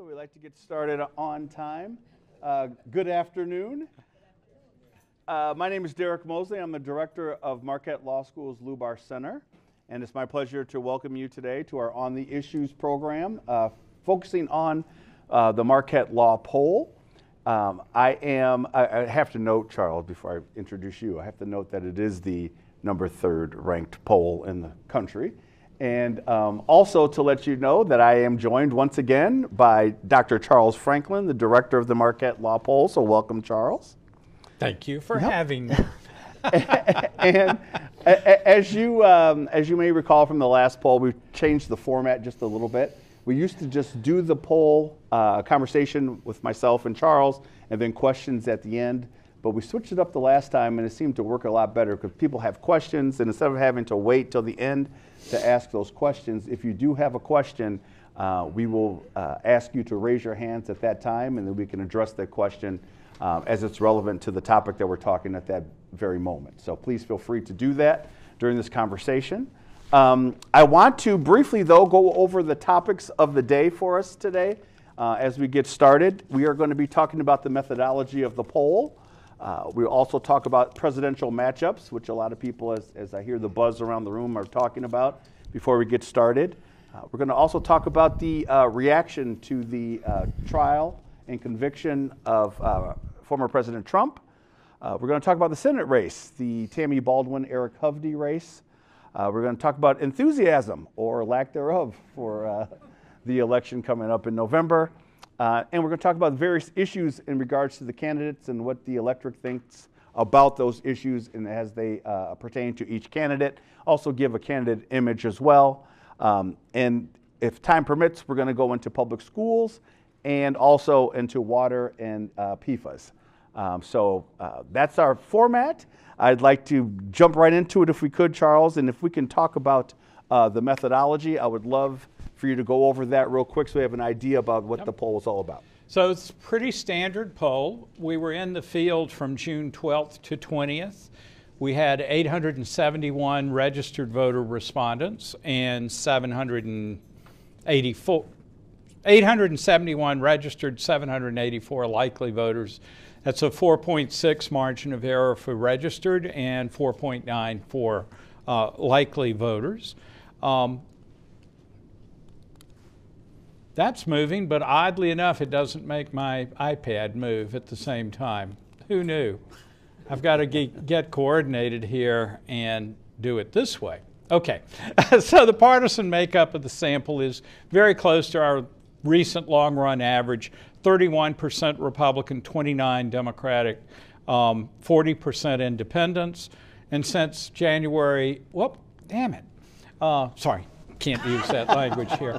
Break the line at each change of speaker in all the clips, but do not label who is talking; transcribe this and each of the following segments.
so we like to get started on time. Good afternoon. My name is Derek Mosley. I'm the director of Marquette Law School's Lubar Center, and it's my pleasure to welcome you today to our On the Issues program, focusing on the Marquette Law Poll. I have to note, Charles, before I introduce you, I have to note that it is the number 3rd ranked poll in the country. And also to let you know that I am joined once again by Dr. Charles Franklin, the director of the Marquette Law Poll. So welcome, Charles.
Thank you for having me.
And as you may recall from the last poll, we've changed the format just a little bit. We used to just do the poll conversation with myself and Charles, and then questions at the end. But we switched it up the last time, and it seemed to work a lot better because people have questions, and instead of having to wait till the end to ask those questions, if you do have a question, we will ask you to raise your hands at that time, and then we can address that question as it's relevant to the topic that we're talking at that very moment. So please feel free to do that during this conversation. I want to briefly, though, go over the topics of the day for us today. As we get started, we are going to be talking about the methodology of the poll. We'll also talk about presidential matchups, which a lot of people, as I hear the buzz around the room, are talking about before we get started. We're going to also talk about the reaction to the trial and conviction of former President Trump. We're going to talk about the Senate race, the Tammy Baldwin, Eric Hovde race. We're going to talk about enthusiasm or lack thereof for the election coming up in November. And we're going to talk about various issues in regards to the candidates and what the electorate thinks about those issues and as they pertain to each candidate. Also give a candidate image as well. And if time permits, we're going to go into public schools and also into water and PFAS. So that's our format. I'd like to jump right into it if we could, Charles, and if we can talk about the methodology, I would love for you to go over that real quick so we have an idea about what the poll is all about.
So it's a pretty standard poll. We were in the field from June 12th to 20th. We had 871 registered voter respondents and 871 registered, 784 likely voters. That's a 4.6 margin of error for registered and 4.9 for likely voters. That's moving, but oddly enough, it doesn't make my iPad move at the same time. Who knew? I've got to get coordinated here and do it this way. Okay, so the partisan makeup of the sample is very close to our recent long-run average, 31% Republican, 29% Democratic, 40% independents. And since January, sorry. Can't use that language here.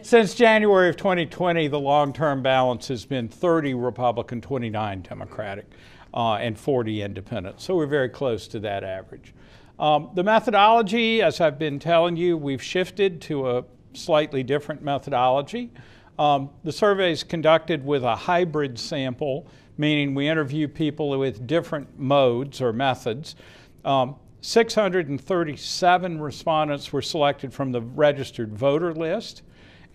Since January of 2020, the long-term balance has been 30 Republican, 29 Democratic, and 40 independent. So we're very close to that average. The methodology, as I've been telling you, we've shifted to a slightly different methodology. The survey is conducted with a hybrid sample, meaning we interview people with different modes or methods. 637 respondents were selected from the registered voter list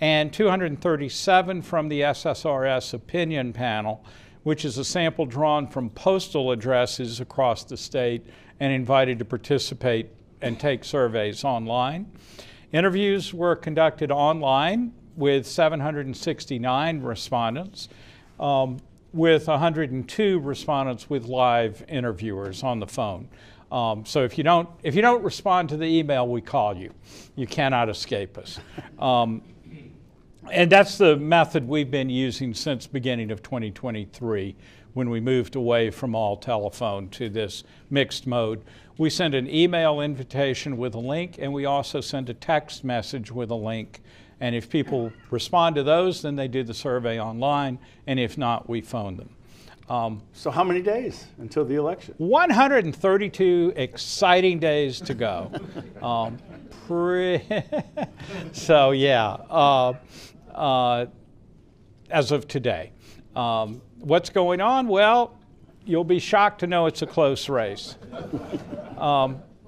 and 237 from the SSRS opinion panel, which is a sample drawn from postal addresses across the state and invited to participate and take surveys online. Interviews were conducted online with 769 respondents, with 102 respondents with live interviewers on the phone. So if you don't respond to the email, we call you. You cannot escape us. And that's the method we've been using since beginning of 2023 when we moved away from all telephone to this mixed mode. We send an email invitation with a link, and we also send a text message with a link. And if people respond to those, then they do the survey online, and if not, we phone them.
So how many days until the election?
132 exciting days to go. So yeah, as of today. What's going on? Well, you'll be shocked to know it's a close race.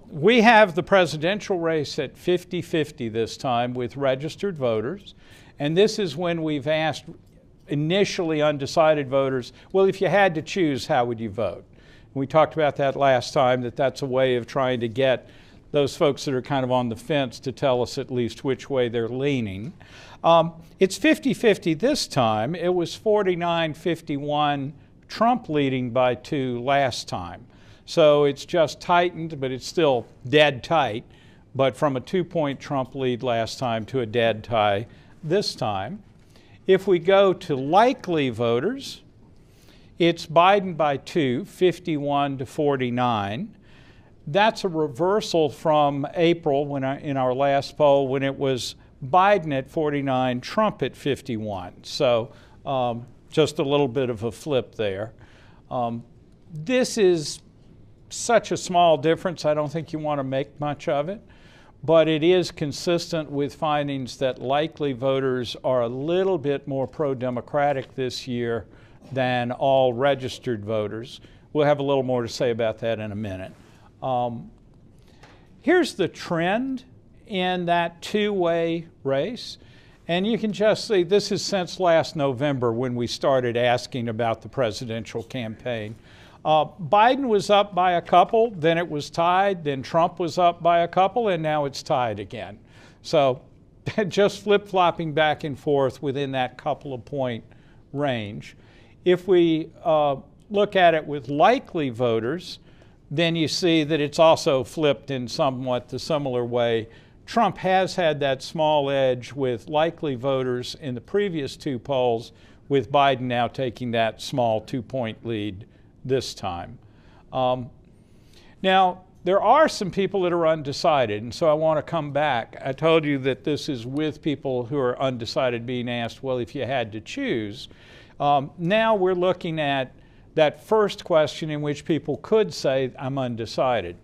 We have the presidential race at 50-50 this time with registered voters, And this is when we've asked initially undecided voters, well, if you had to choose, how would you vote? We talked about that last time, that's a way of trying to get those folks that are kind of on the fence to tell us at least which way they're leaning. It's 50-50 this time. It was 49-51, Trump leading by 2 last time. So it's just tightened, but it's still dead tight, but from a 2-point Trump lead last time to a dead tie this time. If we go to likely voters, it's Biden by 2, 51-49. That's a reversal from April when in our last poll when it was Biden at 49, Trump at 51. So just a little bit of a flip there. This is such a small difference, I don't think you want to make much of it, but it is consistent with findings that likely voters are a little bit more pro-democratic this year than all registered voters. We'll have a little more to say about that in a minute. Here's the trend in that two-way race. And you can just see this is since last November when we started asking about the presidential campaign. Biden was up by a couple, then it was tied, then Trump was up by a couple, and now it's tied again. So just flip-flopping back and forth within that couple of point range. If we look at it with likely voters, then you see that it's also flipped in somewhat the similar way. Trump has had that small edge with likely voters in the previous 2 polls, with Biden now taking that small 2-point lead this time. Now, there are some people that are undecided, and so I want to come back. I told you that this is with people who are undecided being asked, well, if you had to choose. Now we're looking at that first question in which people could say, I'm undecided.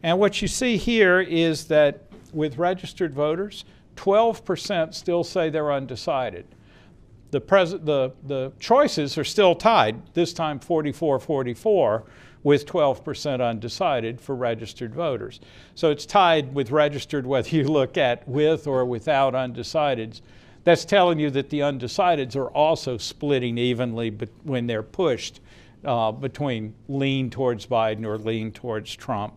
And what you see here is that with registered voters, 12% still say they're undecided. The choices are still tied, this time 44-44, with 12% undecided for registered voters. So it's tied with registered whether you look at with or without undecideds. That's telling you that the undecideds are also splitting evenly when they're pushed between lean towards Biden or lean towards Trump.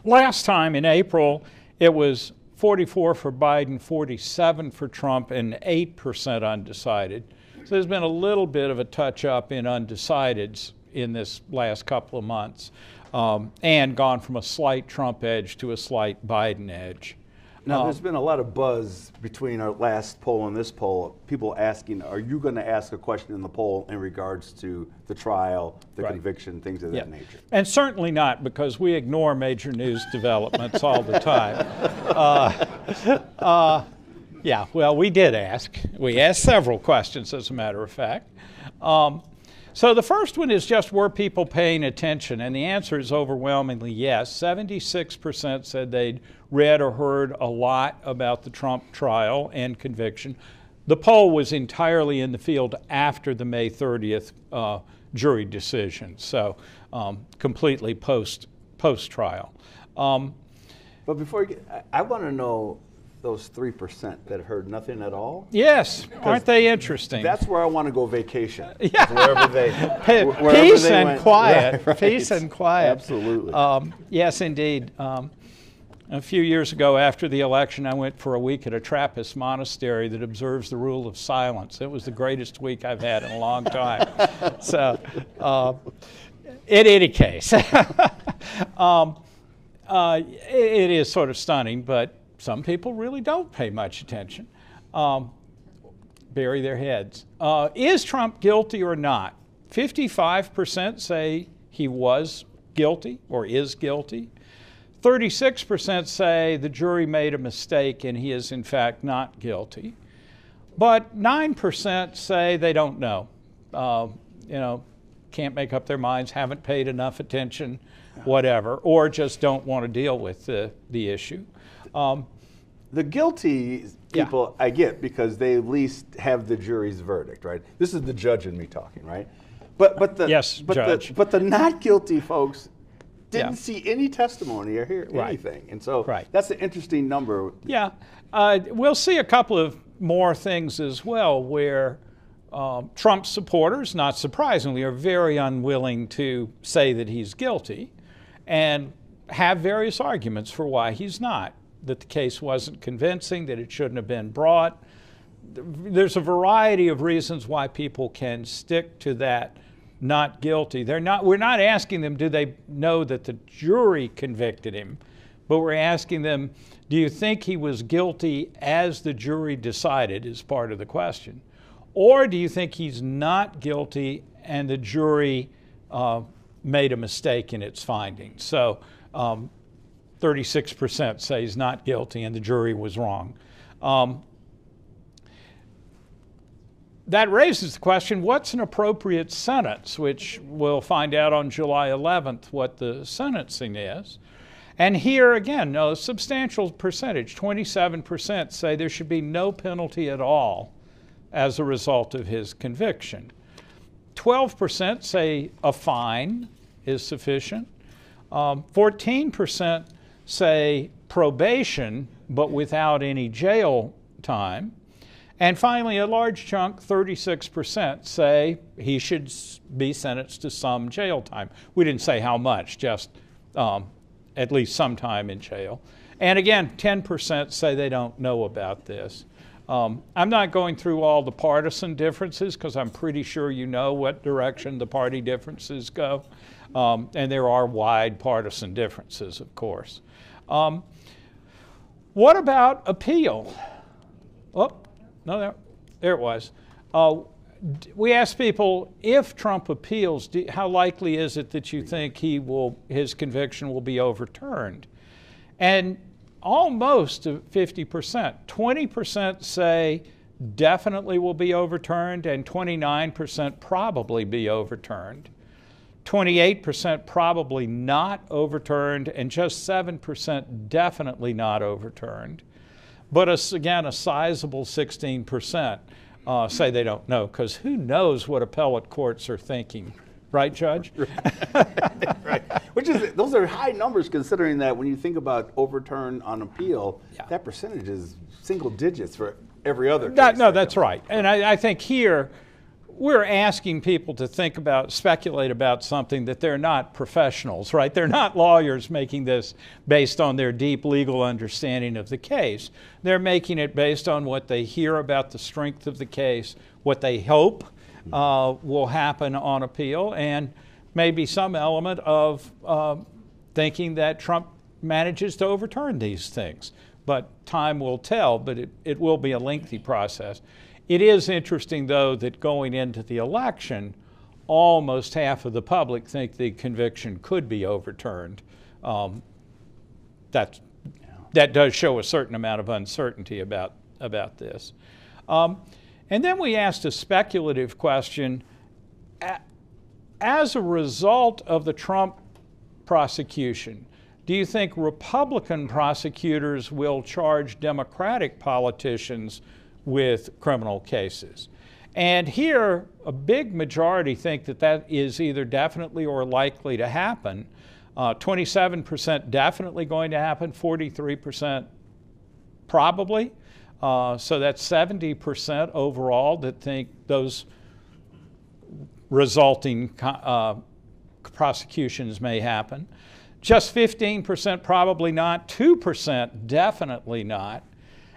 Last time in April, it was 44 for Biden, 47 for Trump, and 8% undecided. So there's been a little bit of a touch-up in undecideds in this last couple of months, and gone from a slight Trump edge to a slight Biden edge.
Now, there's been a lot of buzz between our last poll and this poll, people asking, are you going to ask a question in the poll in regards to the trial, the conviction, things of that nature?
And certainly not, because we ignore major news developments all the time. Yeah, well, we did ask. We asked several questions, as a matter of fact. So the first one is just, were people paying attention? And the answer is overwhelmingly yes. 76% said they'd read or heard a lot about the Trump trial and conviction. The poll was entirely in the field after the May 30th jury decision, so completely post-trial.
But before you get, I want to know those 3% that heard nothing at all?
Yes, aren't they interesting?
That's where I want to go vacation.
Yeah.
Wherever
Peace
they
and
went.
quiet.
Right.
Peace and quiet.
Absolutely.
Yes, indeed. A few years ago after the election, I went for a week at a Trappist monastery that observes the rule of silence. It was the greatest week I've had in a long time. So, in any case, it is sort of stunning, but some people really don't pay much attention, bury their heads. Is Trump guilty or not? 55% say he was guilty or is guilty. 36% say the jury made a mistake and he is in fact not guilty. But 9% say they don't know. Can't make up their minds, haven't paid enough attention, whatever, or just don't want to deal with the issue.
The guilty people I get, because they at least have the jury's verdict, right? This is the judge in me talking, right? But the
Judge.
But the not guilty folks, didn't see any testimony or hear anything. And so that's an interesting number.
Yeah. We'll see a couple of more things as well where Trump supporters, not surprisingly, are very unwilling to say that he's guilty and have various arguments for why he's not, that the case wasn't convincing, that it shouldn't have been brought. There's a variety of reasons why people can stick to that not guilty. We're not asking them, do they know that the jury convicted him? But we're asking them, do you think he was guilty as the jury decided, is part of the question? Or do you think he's not guilty and the jury made a mistake in its findings? So 36% say he's not guilty and the jury was wrong. That raises the question, what's an appropriate sentence, which we'll find out on July 11th what the sentencing is. And here again, a substantial percentage, 27%, say there should be no penalty at all as a result of his conviction. 12% say a fine is sufficient. 14% say probation, but without any jail time. And finally, a large chunk, 36%, say he should be sentenced to some jail time. We didn't say how much, just at least some time in jail. And again, 10% say they don't know about this. I'm not going through all the partisan differences because I'm pretty sure you know what direction the party differences go. And there are wide partisan differences, of course. What about appeal? Oh, no, there it was. We asked people, if Trump appeals, how likely is it that you think his conviction will be overturned? And almost 50%. 20% say definitely will be overturned, and 29% probably be overturned. 28% probably not overturned, and just 7% definitely not overturned. But again, a sizable 16% say they don't know, because who knows what appellate courts are thinking, right, Judge?
Right. Those are high numbers, considering that when you think about overturn on appeal, that percentage is single digits for every other case.
No, that's right. And I think here we're asking people to speculate about something that they're not professionals, right? They're not lawyers making this based on their deep legal understanding of the case. They're making it based on what they hear about the strength of the case, what they hope will happen on appeal, and maybe some element of thinking that Trump manages to overturn these things. But time will tell, but it will be a lengthy process. It is interesting, though, that going into the election, almost half of the public think the conviction could be overturned. That does show a certain amount of uncertainty about this. And then we asked a speculative question. As a result of the Trump prosecution, do you think Republican prosecutors will charge Democratic politicians with criminal cases? And here, a big majority think that is either definitely or likely to happen. 27% definitely going to happen, 43% probably. So that's 70% overall that think those resulting prosecutions may happen. Just 15% probably not, 2% definitely not,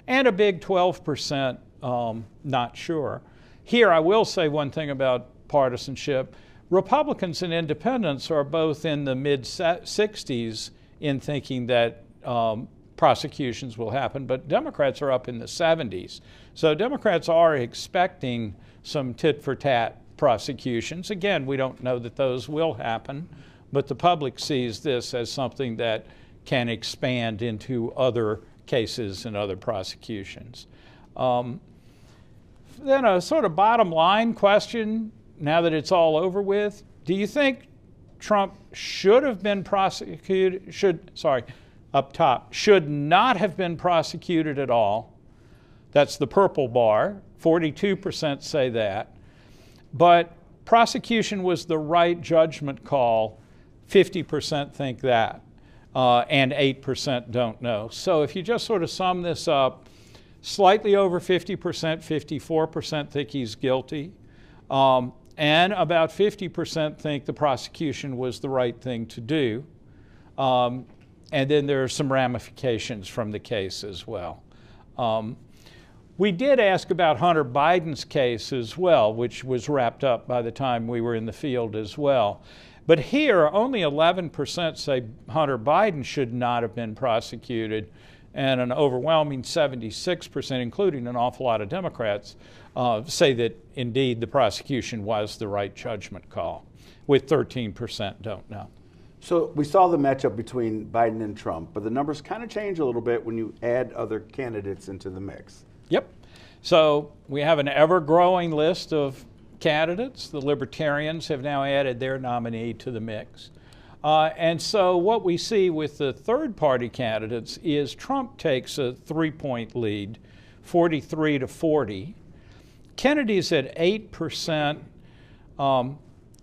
and a big 12% not sure. Here, I will say one thing about partisanship. Republicans and independents are both in the mid-60s in thinking that prosecutions will happen, but Democrats are up in the 70s. So Democrats are expecting some tit-for-tat prosecutions. Again, we don't know that those will happen, but the public sees this as something that can expand into other cases and other prosecutions. Then a sort of bottom line question, now that it's all over with, do you think Trump should have been prosecuted, should not have been prosecuted at all? That's the purple bar, 42% say that. But prosecution was the right judgment call, 50% think that, and 8% don't know. So if you just sort of sum this up, slightly over 50%, 54% think he's guilty, and about 50% think the prosecution was the right thing to do. And then there are some ramifications from the case as well. We did ask about Hunter Biden's case as well, which was wrapped up by the time we were in the field as well. But here, only 11% say Hunter Biden should not have been prosecuted, and an overwhelming 76%, including an awful lot of Democrats, say that indeed the prosecution was the right judgment call, with 13% don't know.
So we saw the matchup between Biden and Trump, but the numbers kind of change a little bit when you add other candidates into the mix.
Yep. So we have an ever-growing list of candidates. The Libertarians have now added their nominee to the mix. And so what we see with the third-party candidates is Trump takes a 3-point lead, 43 to 40. Kennedy's at 8%.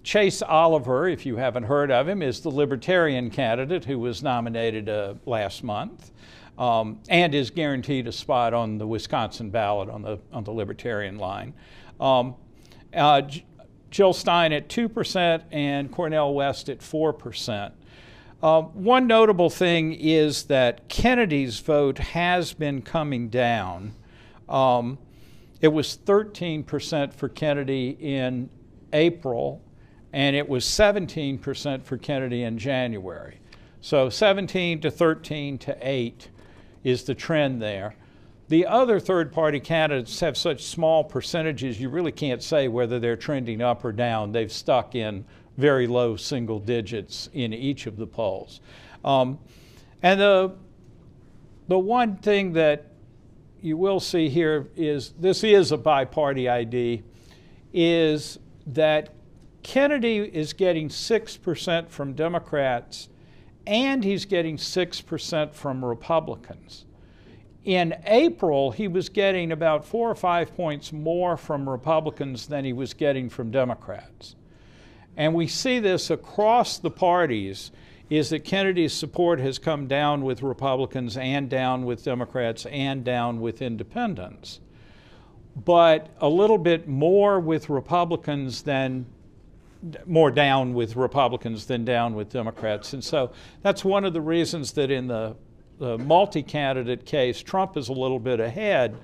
Chase Oliver, if you haven't heard of him, is the Libertarian candidate who was nominated last month, and is guaranteed a spot on the Wisconsin ballot on the Libertarian line. Jill Stein at 2% and Cornel West at 4%. One notable thing is that Kennedy's vote has been coming down. It was 13% for Kennedy in April, and it was 17% for Kennedy in January. So 17 to 13 to 8 is the trend there. The other third-party candidates have such small percentages, you really can't say whether they're trending up or down. They've stuck in very low single digits in each of the polls. And the one thing that you will see here is, this is a bi-party ID, is that Kennedy is getting 6% from Democrats and he's getting 6% from Republicans. In April, he was getting about 4 or 5 points more from Republicans than he was getting from Democrats. And we see this across the parties, is that Kennedy's support has come down with Republicans and down with Democrats and down with independents. But a little bit more with Republicans than more down with Republicans than down with Democrats. And so that's one of the reasons that in the multi-candidate case, Trump is a little bit ahead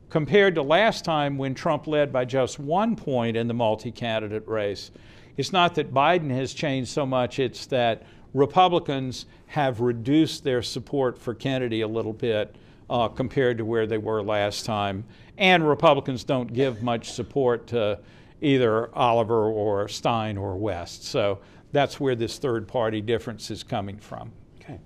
compared to last time when Trump led by just 1 point in the multi-candidate race. It's not that Biden has changed so much, it's that Republicans have reduced their support for Kennedy a little bit compared to where they were last time. And Republicans don't give much support to either Oliver or Stein or West. So that's where this third-party difference is coming from.
Okay.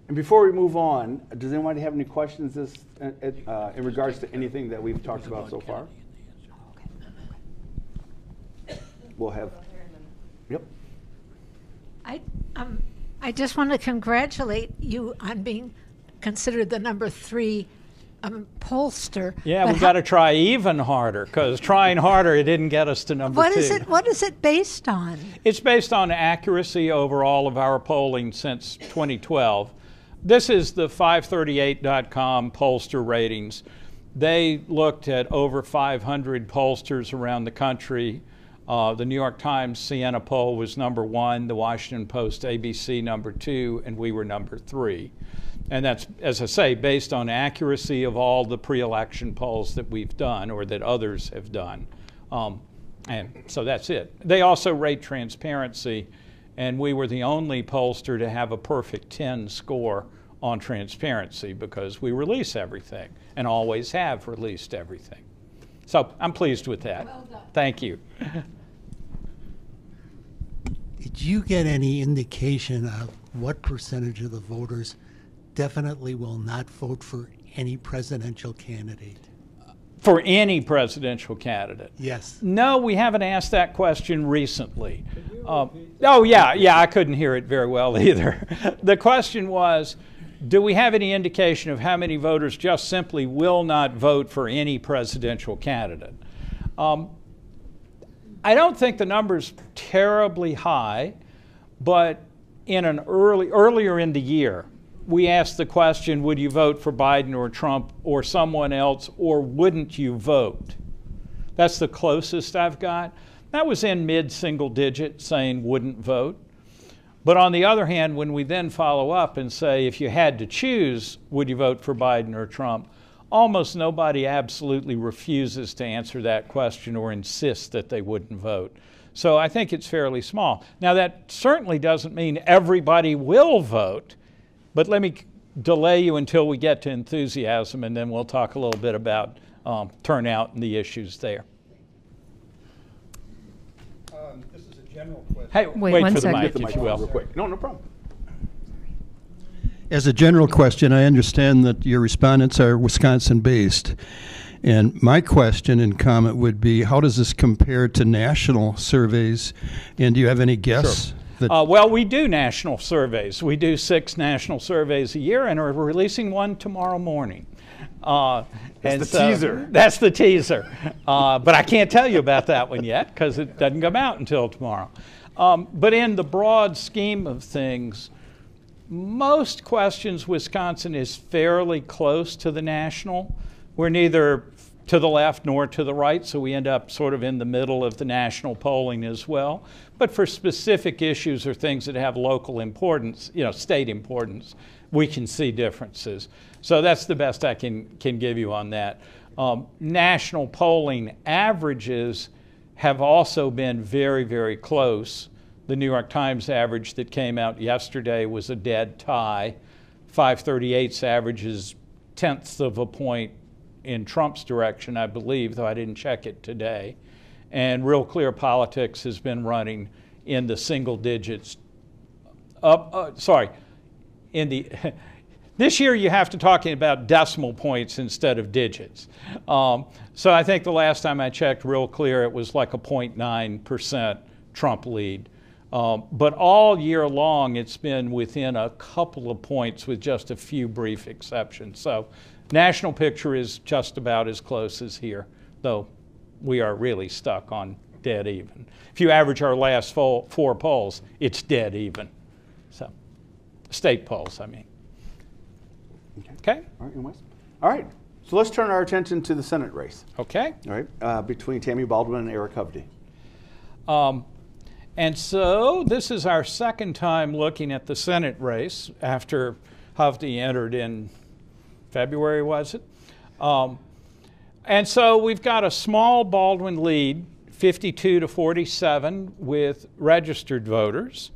And before we move on, does anybody have any questions in regards to anything that we've talked about so far? We'll have. Yep.
I just want to congratulate you on being considered the number 3 pollster.
Yeah, we've got to try even harder, because trying harder, it didn't get us to number 2.
What is it based on?
It's based on accuracy over all of our polling since 2012. This is the 538.com pollster ratings. They looked at over 500 pollsters around the country. The New York Times Siena poll was number 1, the Washington Post ABC number 2, and we were number 3. And that's, as I say, based on accuracy of all the pre-election polls that we've done or that others have done. And so that's it. They also rate transparency, and we were the only pollster to have a perfect 10 score on transparency because we release everything and always have released everything. So I'm pleased with that. Well done. Thank you.
Did you get any indication of what percentage of the voters definitely will not vote for any presidential candidate?
For any presidential candidate?
Yes.
No, we haven't asked that question recently. Oh, yeah, I couldn't hear it very well either. The question was, do we have any indication of how many voters just simply will not vote for any presidential candidate? I don't think the number's terribly high, but earlier in the year, we asked the question, would you vote for Biden or Trump or someone else, or wouldn't you vote? That's the closest I've got. That was in mid-single digit, saying wouldn't vote. But on the other hand, when we then follow up and say, if you had to choose, would you vote for Biden or Trump, almost nobody absolutely refuses to answer that question or insists that they wouldn't vote. So I think it's fairly small. Now, that certainly doesn't mean everybody will vote, but let me delay you until we get to enthusiasm, and then we'll talk a little bit about turnout and the issues there.
This is a general question.
Hey,
Wait
wait
one
for the
second.
mic,
Get the
if you
mic
will.
real quick. No problem.
As a general question, I understand that your respondents are Wisconsin-based. And my question and comment would be, how does this compare to national surveys? And do you have any guess?
Sure. Well, we do national surveys. We do 6 national surveys a year, and we're releasing one tomorrow morning.
That's the teaser.
That's the teaser. But I can't tell you about that one yet because it doesn't come out until tomorrow. But in the broad scheme of things, most questions, Wisconsin is fairly close to the national. We're neither to the left nor to the right, so we end up sort of in the middle of the national polling as well. But for specific issues or things that have local importance, state importance, we can see differences. So that's the best I can give you on that. National polling averages have also been very, very close. The New York Times average that came out yesterday was a dead tie. 538's average is 1/10 of a point in Trump's direction, I believe, though I didn't check it today. And Real Clear Politics has been running in the single digits. This year you have to talk about decimal points instead of digits. So I think the last time I checked Real Clear, it was like a 0.9% Trump lead. But all year long, it's been within a couple of points with just a few brief exceptions. So national picture is just about as close as here, though we are really stuck on dead even. If you average our last 4 polls, it's dead even. So state polls, I mean. Okay?
All right, West. All right, so let's turn our attention to the Senate race.
Okay.
All right, between Tammy Baldwin and Eric Hovde.
And so this is our second time looking at the Senate race after Hovde entered in February, was it? And so we've got a small Baldwin lead, 52 to 47 with registered voters.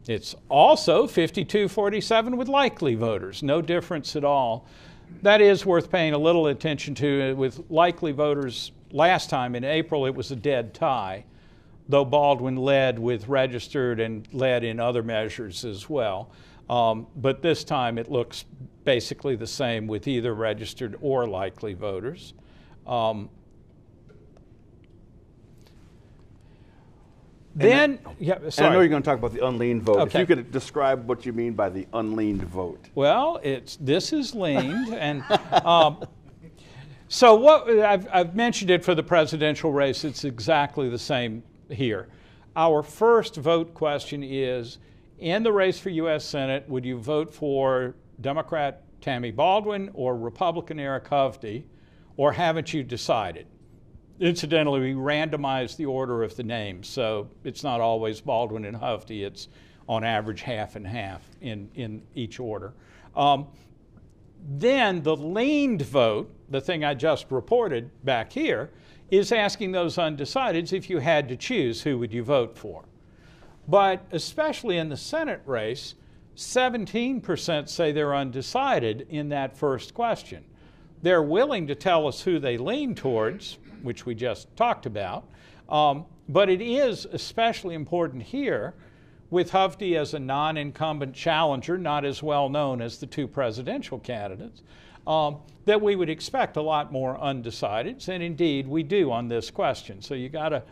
It's also 52-47 with likely voters, no difference at all. That is worth paying a little attention to. With likely voters, last time in April it was a dead tie, though Baldwin led with registered and led in other measures as well. But this time it looks basically the same with either registered or likely voters. Then, yeah, sorry.
And I know you're going to talk about the unleaned vote.
Okay.
If you could describe what you mean by the unleaned vote.
Well, this is leaned, and so what I've mentioned it for the presidential race. It's exactly the same here. Our first vote question is, in the race for U.S. Senate, would you vote for Democrat Tammy Baldwin or Republican Eric Hovde, or haven't you decided? Incidentally, we randomized the order of the names, so it's not always Baldwin and Hovde. It's on average half and half in each order. Then the leaned vote, the thing I just reported back here, is asking those undecideds, if you had to choose, who would you vote for? But especially in the Senate race, 17% say they're undecided in that first question. They're willing to tell us who they lean towards, which we just talked about, but it is especially important here with Hovde as a non-incumbent challenger, not as well known as the 2 presidential candidates, that we would expect a lot more undecideds, and indeed we do on this question. So you got to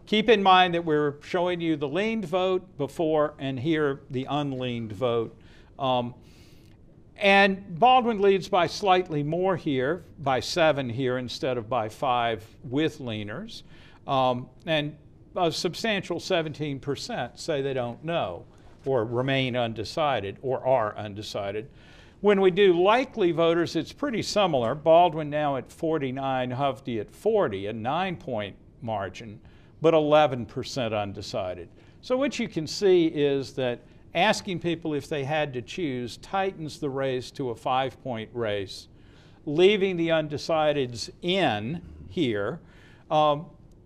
keep in mind that we're showing you the leaned vote before and here the unleaned vote. And Baldwin leads by slightly more here, by 7 here instead of by 5 with leaners. And a substantial 17% say they don't know or remain undecided or are undecided. When we do likely voters, it's pretty similar. Baldwin now at 49, Hovde at 40, a 9-point margin, but 11% undecided. So what you can see is that asking people if they had to choose tightens the race to a 5-point race. Leaving the undecideds in here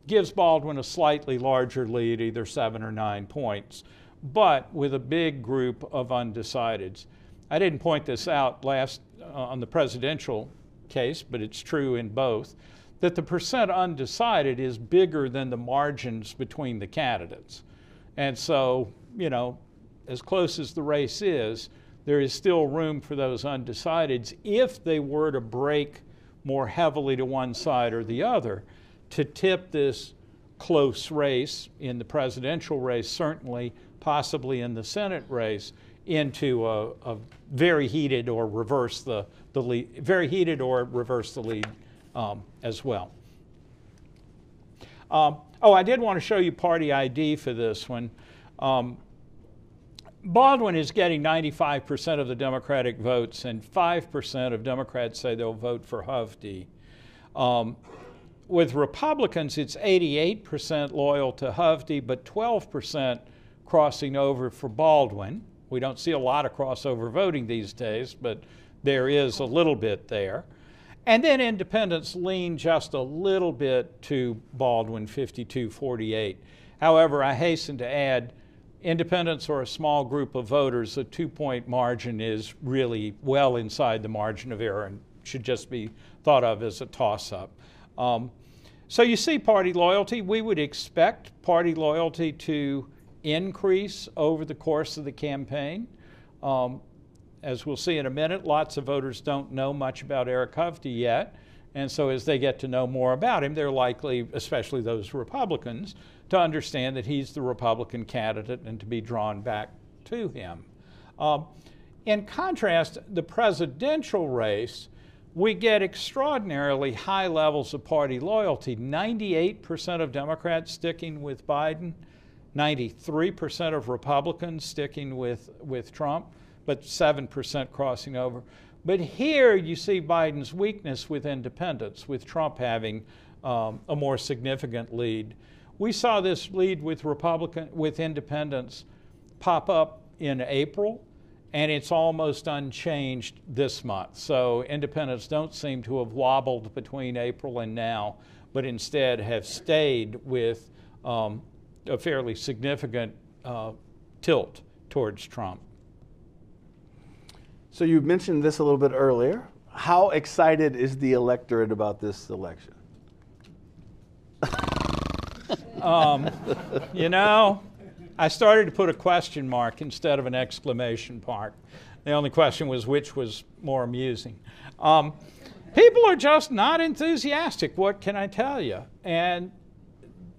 gives Baldwin a slightly larger lead, either 7 or 9 points, but with a big group of undecideds. I didn't point this out last on the presidential case, but it's true in both, that the percent undecided is bigger than the margins between the candidates. And so, you know, as close as the race is, there is still room for those undecideds if they were to break more heavily to one side or the other to tip this close race in the presidential race, certainly, possibly in the Senate race, into a very heated or reverse the lead, very heated or reverse the lead as well. Oh, I did want to show you party ID for this one. Baldwin is getting 95% of the Democratic votes, and 5% of Democrats say they'll vote for Hovde. With Republicans, it's 88% loyal to Hovde, but 12% crossing over for Baldwin. We don't see a lot of crossover voting these days, but there is a little bit there. And then independents lean just a little bit to Baldwin, 52-48. However, I hasten to add, independents are a small group of voters. A 2-point margin is really well inside the margin of error and should just be thought of as a toss-up. So you see party loyalty. We would expect party loyalty to increase over the course of the campaign. As we'll see in a minute, lots of voters don't know much about Eric Hovde yet. And so as they get to know more about him, they're likely, especially those Republicans, to understand that he's the Republican candidate and to be drawn back to him. In contrast, the presidential race, we get extraordinarily high levels of party loyalty. 98% of Democrats sticking with Biden, 93% of Republicans sticking with Trump, but 7% crossing over. But here you see Biden's weakness with independents, with Trump having a more significant lead. We saw this lead with independents pop up in April, and it's almost unchanged this month. So independents don't seem to have wobbled between April and now, but instead have stayed with a fairly significant tilt towards Trump.
So you mentioned this a little bit earlier. How excited is the electorate about this election?
You know, I started to put a question mark instead of an exclamation mark. The only question was which was more amusing. People are just not enthusiastic, what can I tell you? And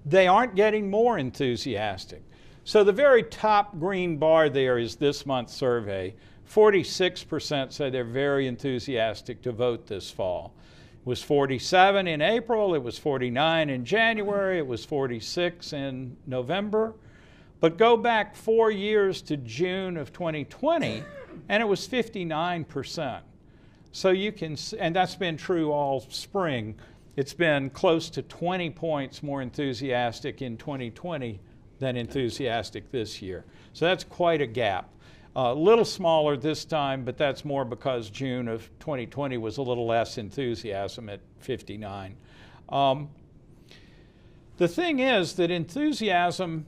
they aren't getting more enthusiastic. So the very top green bar there is this month's survey. 46% say they're very enthusiastic to vote this fall. It was 47 in April, it was 49 in January, it was 46 in November. But go back 4 years to June of 2020, and it was 59%. So you can, and that's been true all spring. It's been close to 20 points more enthusiastic in 2020 than enthusiastic this year. So that's quite a gap. A little smaller this time, but that's more because June of 2020 was a little less enthusiasm at 59. The thing is that enthusiasm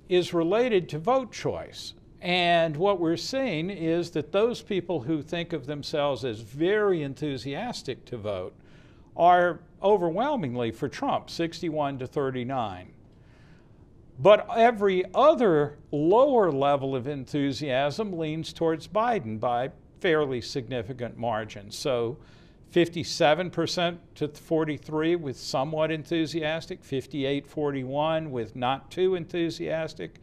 is related to vote choice. And what we're seeing is that those people who think of themselves as very enthusiastic to vote are overwhelmingly for Trump, 61-39. But every other lower level of enthusiasm leans towards Biden by fairly significant margins. So 57% to 43 with somewhat enthusiastic, 58-41 with not too enthusiastic,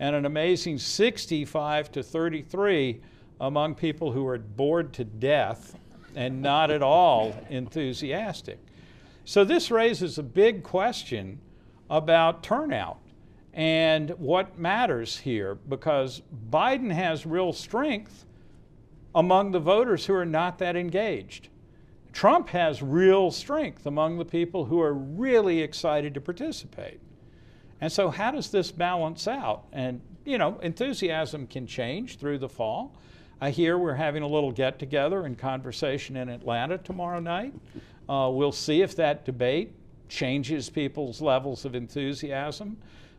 and an amazing 65-33 among people who are bored to death and not at all enthusiastic. So this raises a big question about turnout and what matters here, because Biden has real strength among the voters who are not that engaged. Trump has real strength among the people who are really excited to participate. And so how does this balance out? And, you know, enthusiasm can change through the fall. I hear we're having a little get-together and conversation in Atlanta tomorrow night. We'll see if that debate changes people's levels of enthusiasm.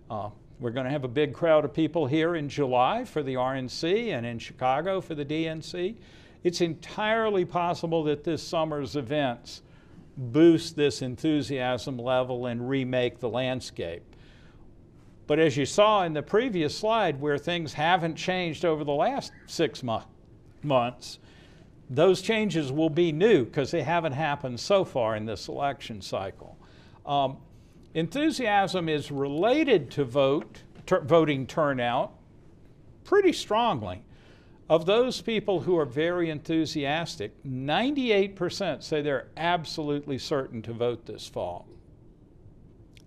We're going to have a big crowd of people here in July for the RNC and in Chicago for the DNC. It's entirely possible that this summer's events boost this enthusiasm level and remake the landscape. But as you saw in the previous slide, where things haven't changed over the last 6 months, those changes will be new because they haven't happened so far in this election cycle. Enthusiasm is related to voting turnout pretty strongly. Of those people who are very enthusiastic, 98% say they're absolutely certain to vote this fall.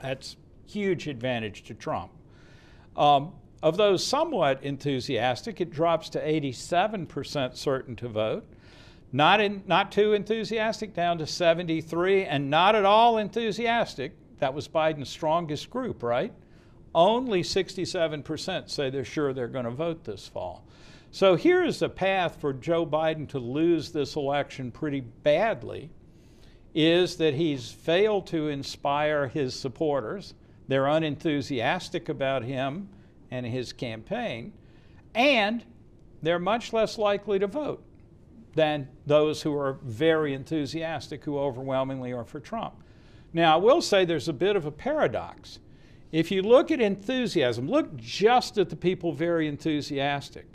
That's huge advantage to Trump. Of those somewhat enthusiastic, it drops to 87% certain to vote. Not too enthusiastic, down to 73%, and not at all enthusiastic. That was Biden's strongest group, right? Only 67% say they're sure they're going to vote this fall. So here is a path for Joe Biden to lose this election pretty badly, is that he's failed to inspire his supporters. They're unenthusiastic about him and his campaign, and they're much less likely to vote than those who are very enthusiastic, who overwhelmingly are for Trump. Now, I will say there's a bit of a paradox. If you look at enthusiasm, look just at the people very enthusiastic.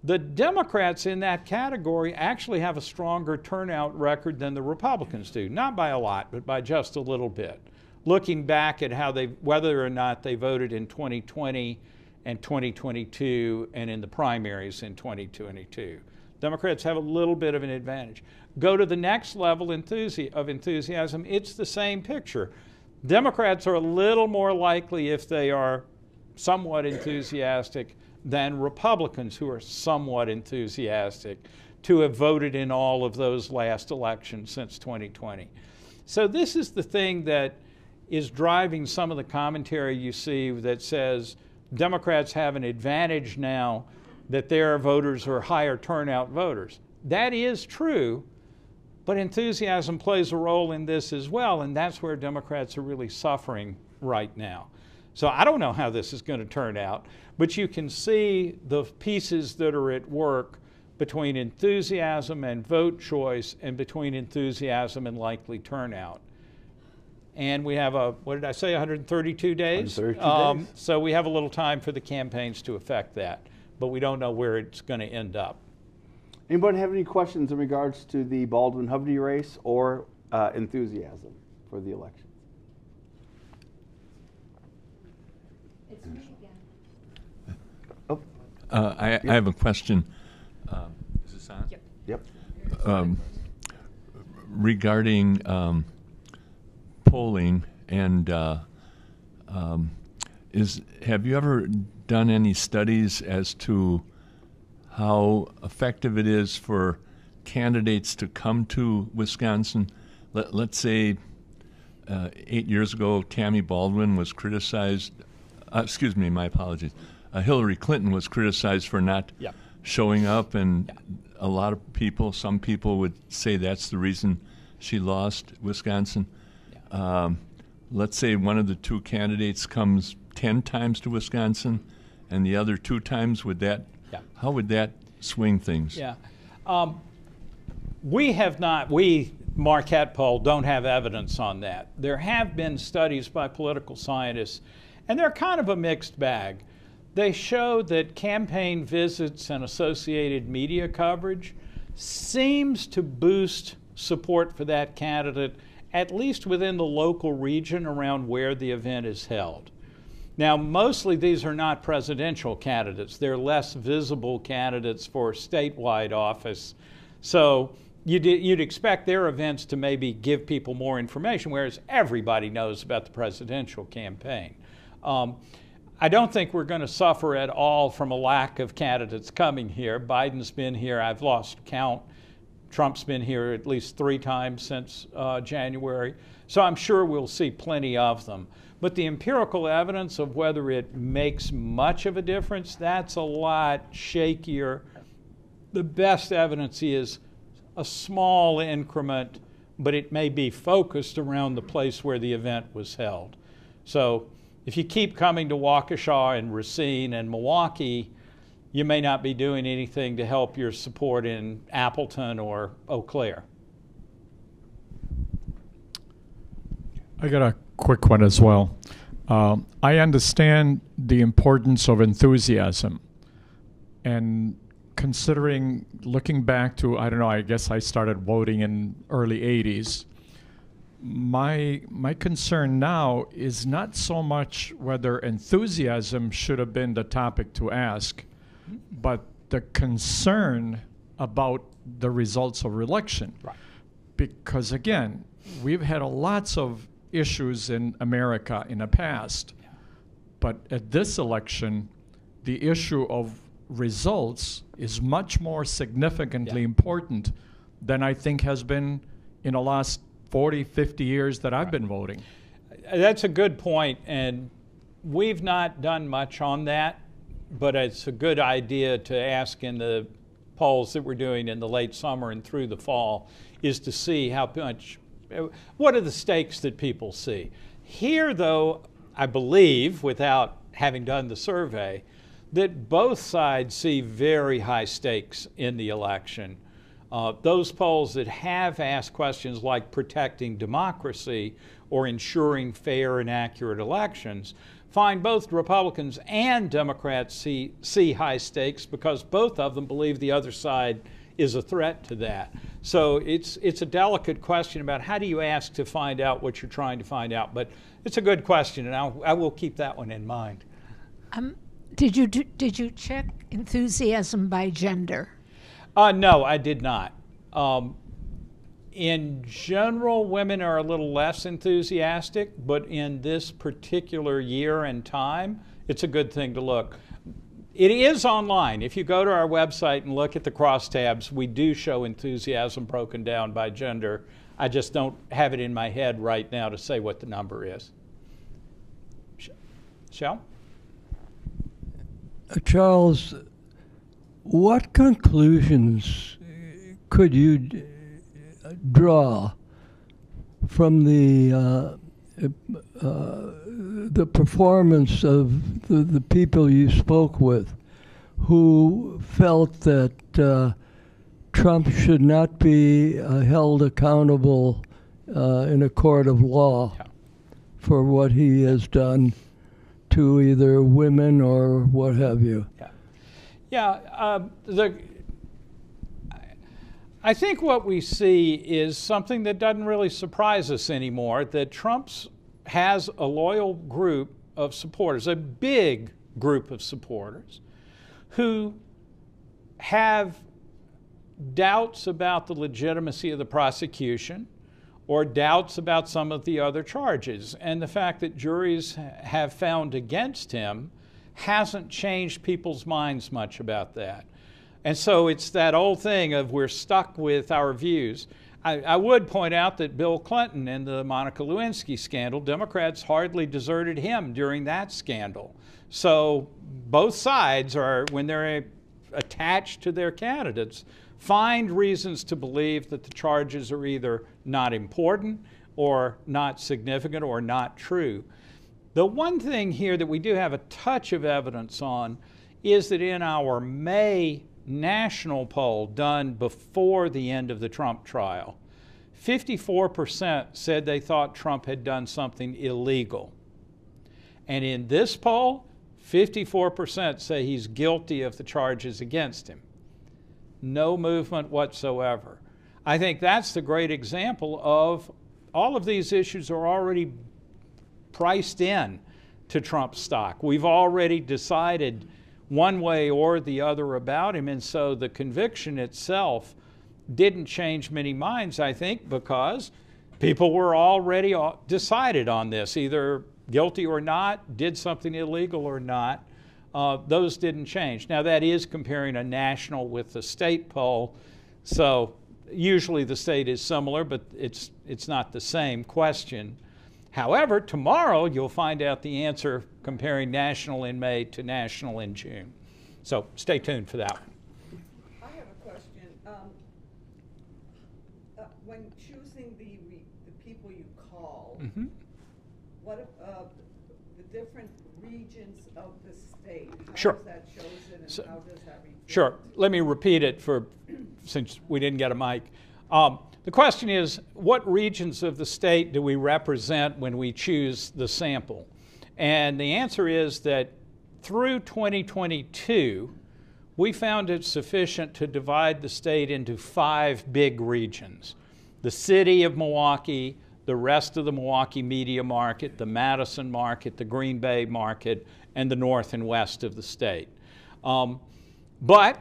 The Democrats in that category actually have a stronger turnout record than the Republicans do. Not by a lot, but by just a little bit. Looking back at how whether or not they voted in 2020 and 2022 and in the primaries in 2022. Democrats have a little bit of an advantage. Go to the next level of enthusiasm, it's the same picture. Democrats are a little more likely, if they are somewhat enthusiastic, than Republicans who are somewhat enthusiastic to have voted in all of those last elections since 2020. So this is the thing that is driving some of the commentary you see that says Democrats have an advantage now that their voters are higher turnout voters. That is true, but enthusiasm plays a role in this as well, and that's where Democrats are really suffering right now. So I don't know how this is going to turn out, but you can see the pieces that are at work between enthusiasm and vote choice and between enthusiasm and likely turnout. And we have what did I say, 132 days?
132 days.
So we have a little time for the campaigns to affect that, but we don't know where it's going to end up.
Anybody have any questions in regards to the Baldwin-Hovde race or enthusiasm for the election?
It's me again.
Oh,
I have a question. Is this on?
Yep.
yep.
Regarding polling and have you ever done any studies as to how effective it is for candidates to come to Wisconsin? Let's say 8 years ago, Tammy Baldwin was criticized. Excuse me, my apologies. Hillary Clinton was criticized for not showing up, and a lot of people, some people would say that's the reason she lost Wisconsin. Let's say one of the two candidates comes 10 times to Wisconsin and the other 2 times. How would that swing things?
Yeah. We, Marquette poll, don't have evidence on that. There have been studies by political scientists, and they're kind of a mixed bag. They show that campaign visits and associated media coverage seems to boost support for that candidate, at least within the local region around where the event is held. Now, mostly these are not presidential candidates. They're less visible candidates for statewide office. So you'd expect their events to maybe give people more information, whereas everybody knows about the presidential campaign. I don't think we're going to suffer at all from a lack of candidates coming here. Biden's been here, I've lost count. Trump's been here at least 3 times since January. So I'm sure we'll see plenty of them. But the empirical evidence of whether it makes much of a difference, that's a lot shakier. The best evidence is a small increment, but it may be focused around the place where the event was held. So if you keep coming to Waukesha and Racine and Milwaukee, you may not be doing anything to help your support in Appleton or Eau Claire.
I got a quick one as well. I understand the importance of enthusiasm, and considering, looking back to, I don't know, I guess I started voting in early 80s. My concern now is not so much whether enthusiasm should have been the topic to ask, but the concern about the results of election.
Right.
Because again, we've had lots of issues in America in the past, but at this election, the issue of results is much more significantly important than I think has been in the last 40, 50 years that I've been voting.
That's a good point, and we've not done much on that, but it's a good idea to ask in the polls that we're doing in the late summer and through the fall, is to see how much, what are the stakes that people see. Here, though, I believe, without having done the survey, that both sides see very high stakes in the election. Those polls that have asked questions like protecting democracy or ensuring fair and accurate elections find both Republicans and Democrats see high stakes because both of them believe the other side is a threat to that. So it's a delicate question about how do you ask to find out what you're trying to find out. But it's a good question, and I will keep that one in mind.
Did you check enthusiasm by gender?
No, I did not. In general, women are a little less enthusiastic, but in this particular year and time, it's a good thing to look. It is online. If you go to our website and look at the crosstabs, we do show enthusiasm broken down by gender. I just don't have it in my head right now to say what the number is. Shall?
Charles, what conclusions could you draw from the performance of the people you spoke with who felt that Trump should not be held accountable in a court of law for what he has done to either women or what have you?
I think what we see is something that doesn't really surprise us anymore, that Trump has a loyal group of supporters, a big group of supporters, who have doubts about the legitimacy of the prosecution or doubts about some of the other charges. And the fact that juries have found against him hasn't changed people's minds much about that. And so it's that old thing of we're stuck with our views. I would point out that Bill Clinton in the Monica Lewinsky scandal, Democrats hardly deserted him during that scandal. So both sides are, when they're attached to their candidates, find reasons to believe that the charges are either not important or not significant or not true. The one thing here that we do have a touch of evidence on is that in our May national poll done before the end of the Trump trial, 54% said they thought Trump had done something illegal. And in this poll, 54% say he's guilty of the charges against him. No movement whatsoever. I think that's the great example of all of these issues are already priced in to Trump's stock. We've already decided one way or the other about him, and so the conviction itself didn't change many minds, I think, because people were already decided on this, either guilty or not, did something illegal or not. Those didn't change. Now, that is comparing a national with the state poll, so usually the state is similar, but it's not the same question. However, tomorrow you'll find out the answer comparing national in May to national in June. So stay tuned for that one.
I have a question. When choosing the people you call, what the different regions of the state? How is that chosen, and how does that reflect?
Sure. Let me repeat it since we didn't get a mic. The question is, what regions of the state do we represent when we choose the sample? And the answer is that through 2022, we found it sufficient to divide the state into 5 big regions. The city of Milwaukee, the rest of the Milwaukee media market, the Madison market, the Green Bay market, and the north and west of the state. But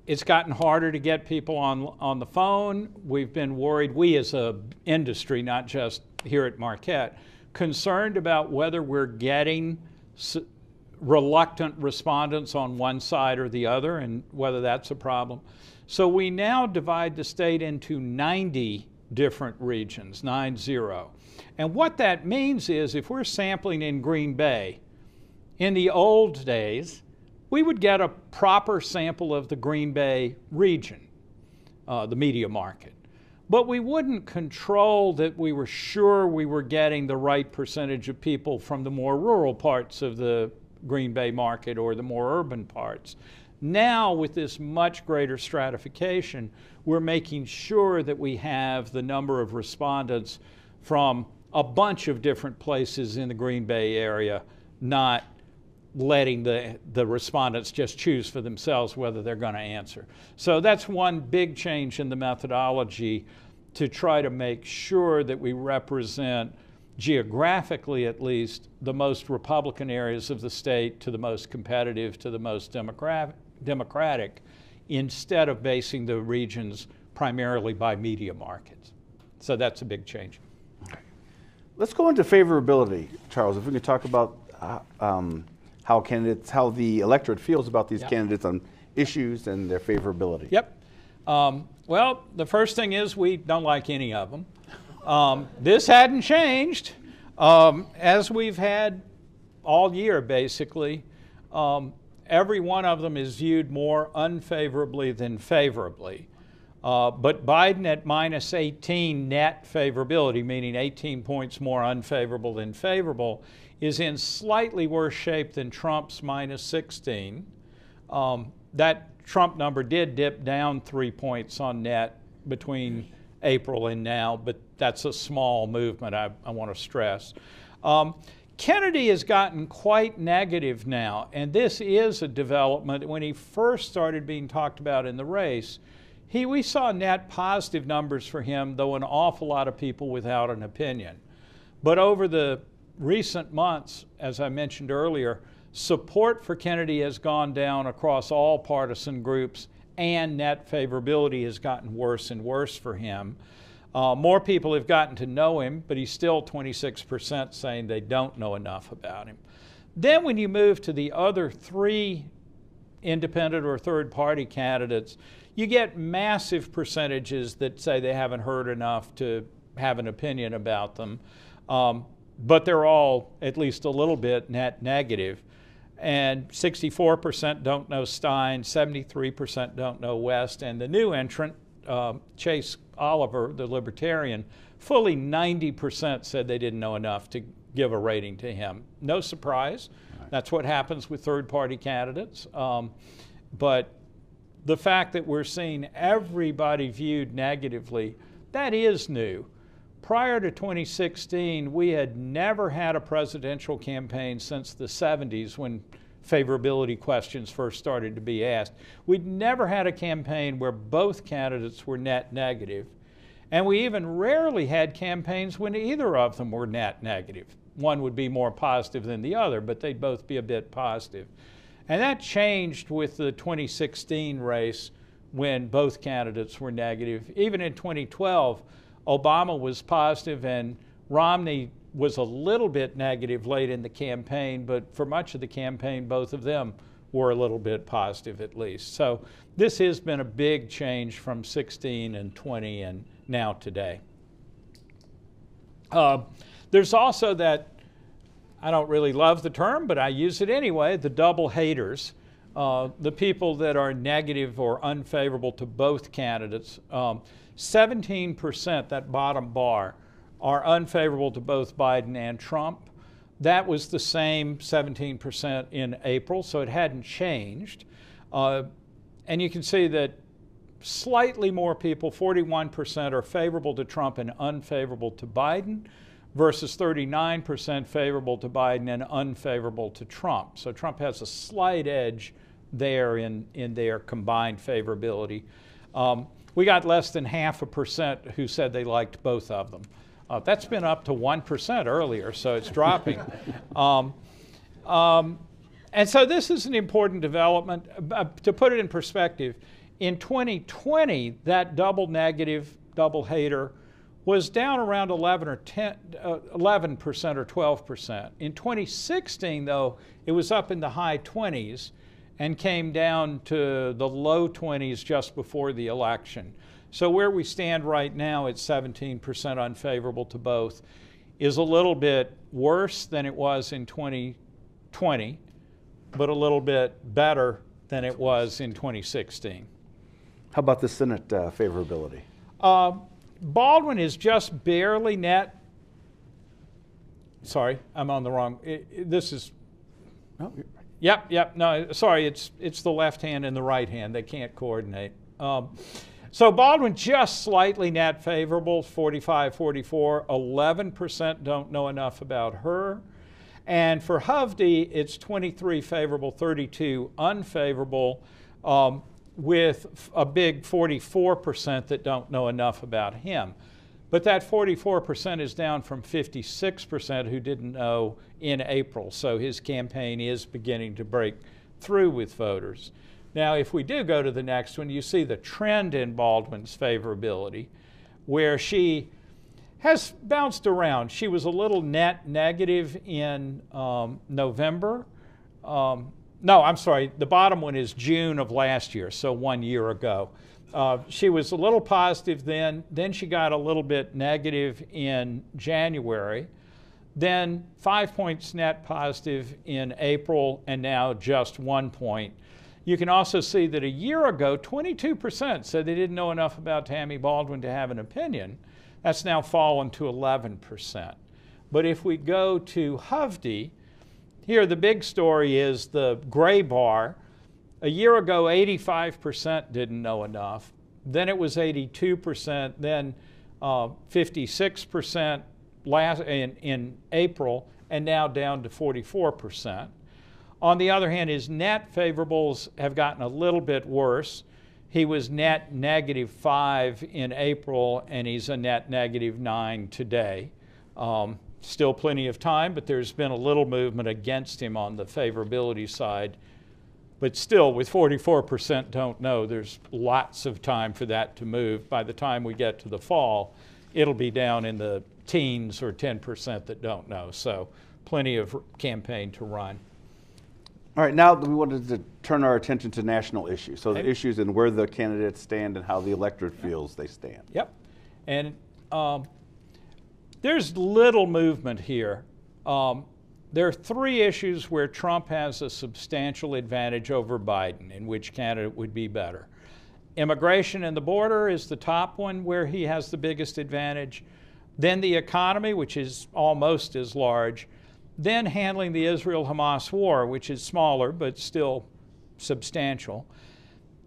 it's gotten harder to get people on the phone. We've been worried, we as an industry, not just here at Marquette, concerned about whether we're getting reluctant respondents on one side or the other and whether that's a problem. So we now divide the state into 90 different regions, 9-0. And what that means is if we're sampling in Green Bay, in the old days, we would get a proper sample of the Green Bay region, the media market. But we wouldn't control that we were sure we were getting the right percentage of people from the more rural parts of the Green Bay market or the more urban parts. Now, with this much greater stratification, we're making sure that we have the number of respondents from a bunch of different places in the Green Bay area, not letting the respondents just choose for themselves whether they're going to answer. So that's one big change in the methodology to try to make sure that we represent, geographically at least, the most Republican areas of the state to the most competitive to the most Democratic, instead of basing the regions primarily by media markets. So that's a big change.
Let's go into favorability, Charles. If we could talk about how the electorate feels about these candidates on issues and their favorability.
Yep. Well, the first thing is we don't like any of them. This hadn't changed. As we've had all year, basically, every one of them is viewed more unfavorably than favorably. But Biden at minus 18 net favorability, meaning 18 points more unfavorable than favorable, is in slightly worse shape than Trump's minus 16. That Trump number did dip down 3 points on net between April and now, but that's a small movement, I want to stress. Kennedy has gotten quite negative now, and this is a development. When he first started being talked about in the race, we saw net positive numbers for him, though an awful lot of people without an opinion. But over the recent months, as I mentioned earlier, support for Kennedy has gone down across all partisan groups, and net favorability has gotten worse and worse for him. More people have gotten to know him, but he's still 26% saying they don't know enough about him. Then when you move to the other 3 independent or third-party candidates, you get massive percentages that say they haven't heard enough to have an opinion about them. But they're all at least a little bit net negative. And 64% don't know Stein, 73% don't know West, and the new entrant, Chase Oliver, the Libertarian, fully 90% said they didn't know enough to give a rating to him. No surprise. That's what happens with third-party candidates. But the fact that we're seeing everybody viewed negatively, that is new. Prior to 2016, we had never had a presidential campaign since the 70s when favorability questions first started to be asked. We'd never had a campaign where both candidates were net negative. And we even rarely had campaigns when either of them were net negative. One would be more positive than the other, but they'd both be a bit positive. And that changed with the 2016 race when both candidates were negative. Even in 2012, Obama was positive and Romney was a little bit negative late in the campaign, but for much of the campaign, both of them were a little bit positive at least. So this has been a big change from 16 and 20 and now today. There's also that, I don't really love the term, but I use it anyway, the double haters. The people that are negative or unfavorable to both candidates. 17%, that bottom bar, are unfavorable to both Biden and Trump. That was the same 17% in April, so it hadn't changed. And you can see that slightly more people, 41%, are favorable to Trump and unfavorable to Biden, versus 39% favorable to Biden and unfavorable to Trump. So Trump has a slight edge there in their combined favorability. We got less than 0.5% who said they liked both of them. That's been up to 1% earlier, so it's dropping. And so this is an important development. To put it in perspective, in 2020, that double negative, double hater was down around 11% or 12%. In 2016, though, it was up in the high 20s and came down to the low 20s just before the election. So where we stand right now at 17% unfavorable to both is a little bit worse than it was in 2020, but a little bit better than it was in 2016.
How about the Senate favorability?
Baldwin is just barely net. Sorry, I'm on the wrong. This is.
Oh,
Yep. No, sorry, it's the left hand and the right hand. They can't coordinate. So Baldwin just slightly net favorable, 45-44. 11% don't know enough about her. And for Hovde, it's 23 favorable, 32 unfavorable, with a big 44% that don't know enough about him. But that 44% is down from 56% who didn't know in April. So his campaign is beginning to break through with voters. Now, if we do go to the next one, you see the trend in Baldwin's favorability, where she has bounced around. She was a little net negative in November. No, I'm sorry, the bottom one is June of last year, so 1 year ago. She was a little positive then she got a little bit negative in January, then 5 points net positive in April, and now just 1 point. You can also see that a year ago, 22% said they didn't know enough about Tammy Baldwin to have an opinion. That's now fallen to 11%. But if we go to Hovde, here the big story is the gray bar. A year ago, 85% didn't know enough. Then it was 82%, then 56% in April, and now down to 44%. On the other hand, his net favorables have gotten a little bit worse. He was net -5 in April, and he's a net -9 today. Still plenty of time, but there's been a little movement against him on the favorability side. But still, with 44% don't know, there's lots of time for that to move. By the time we get to the fall, it'll be down in the teens or 10% that don't know. So plenty of campaign to run.
All right, now we wanted to turn our attention to national issues. So the issues and where the candidates stand and how the electorate feels they stand.
Yep. And there's little movement here. There are 3 issues where Trump has a substantial advantage over Biden, in which candidate would be better. Immigration and the border is the top one where he has the biggest advantage. Then the economy, which is almost as large. Then handling the Israel-Hamas war, which is smaller but still substantial.